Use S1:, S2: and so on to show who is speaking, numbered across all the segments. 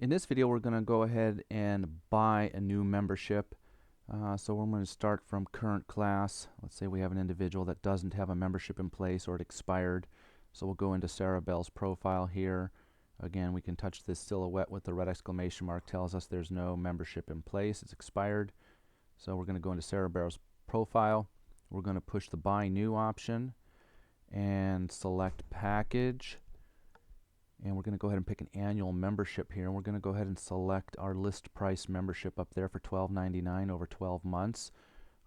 S1: In this video, we're going to go ahead and buy a new membership. So we're going to start from current class. Let's say we have an individual that doesn't have a membership in place or it expired. So we'll go into Sarah Bell's profile here. Again, we can touch this silhouette with the red exclamation mark, tells us there's no membership in place, it's expired. So we're going to go into Sarah Bell's profile. We're going to push the Buy New option and select Package. And we're going to go ahead and pick an annual membership here. And we're going to go ahead and select our list price membership up there for $12.99 over 12 months.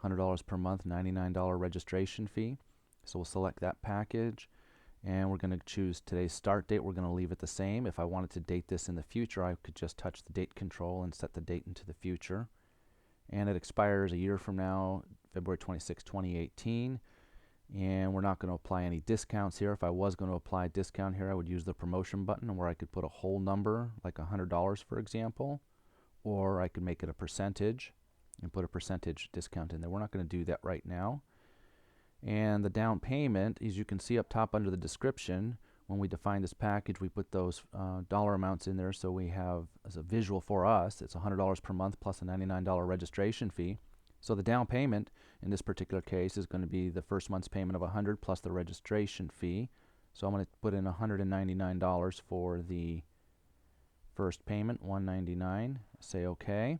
S1: $100 per month, $99 registration fee. So we'll select that package. And we're going to choose today's start date. We're going to leave it the same. If I wanted to date this in the future, I could just touch the date control and set the date into the future. And it expires a year from now, February 26, 2018. And we're not going to apply any discounts here. If I was going to apply a discount here, I would use the promotion button where I could put a whole number, like $100 for example, or I could make it a percentage and put a percentage discount in there. We're not going to do that right now. And the down payment, as you can see up top under the description, when we define this package, we put those dollar amounts in there so we have as a visual for us, it's $100 per month plus a $99 registration fee. So the down payment in this particular case is going to be the first month's payment of $100 plus the registration fee. So I'm going to put in $199 for the first payment, $199. Say OK.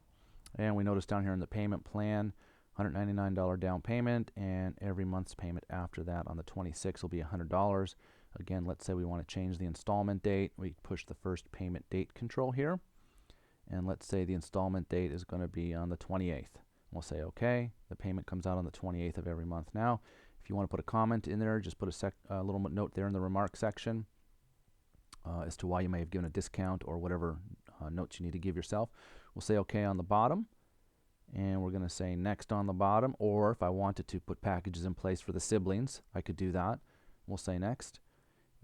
S1: And we notice down here in the payment plan, $199 down payment, and every month's payment after that on the 26th will be $100. Again, let's say we want to change the installment date. We push the first payment date control here. And let's say the installment date is going to be on the 28th. We'll say OK. The payment comes out on the 28th of every month now. If you want to put a comment in there, just put a little note there in the remarks section as to why you may have given a discount or whatever notes you need to give yourself. We'll say OK on the bottom. And we're going to say next on the bottom. Or if I wanted to put packages in place for the siblings, I could do that. We'll say next.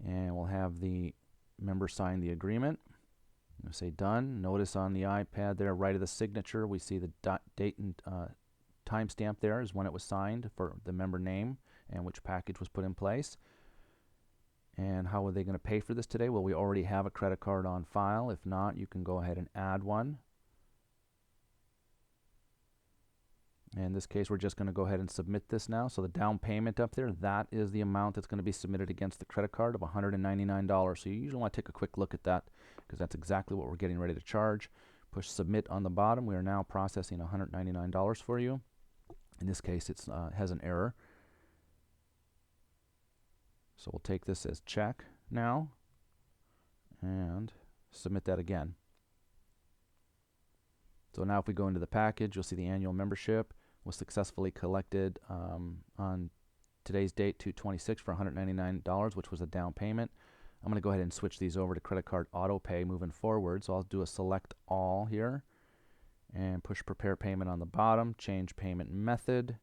S1: And we'll have the member sign the agreement. We'll say done. Notice on the iPad there, right of the signature, we see the date and timestamp there is when it was signed for the member name and which package was put in place. And how are they going to pay for this today? Well, we already have a credit card on file. If not, you can go ahead and add one. In this case, we're just going to go ahead and submit this now. So the down payment up there, that is the amount that's going to be submitted against the credit card of $199. So you usually want to take a quick look at that because that's exactly what we're getting ready to charge. Push submit on the bottom. We are now processing $199 for you. In this case, it has an error. So we'll take this as check now and submit that again. So now if we go into the package, you'll see the annual membership was successfully collected on today's date, 2/26, for $199, which was a down payment. I'm going to go ahead and switch these over to credit card auto pay moving forward. So I'll do a select all here and push prepare payment on the bottom, change payment method,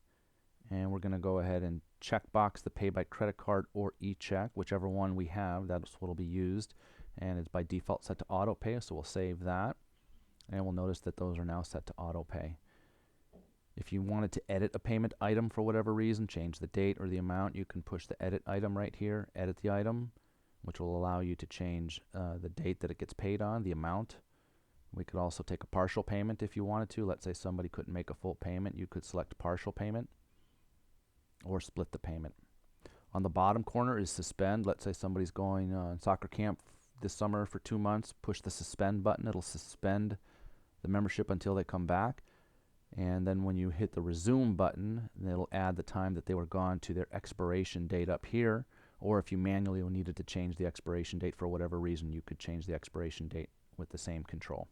S1: and we're going to go ahead and checkbox the pay by credit card or e-check, whichever one we have, that's what will be used, and it's by default set to auto pay, so we'll save that. And we'll notice that those are now set to auto pay. If you wanted to edit a payment item for whatever reason, change the date or the amount, you can push the edit item right here, edit the item, which will allow you to change the date that it gets paid on, the amount. We could also take a partial payment if you wanted to. Let's say somebody couldn't make a full payment, you could select partial payment or split the payment. On the bottom corner is suspend. Let's say somebody's going on soccer camp this summer for 2 months, push the suspend button. It'll suspend the membership until they come back. And then when you hit the resume button, it'll add the time that they were gone to their expiration date up here. Or if you manually needed to change the expiration date for whatever reason, you could change the expiration date with the same control.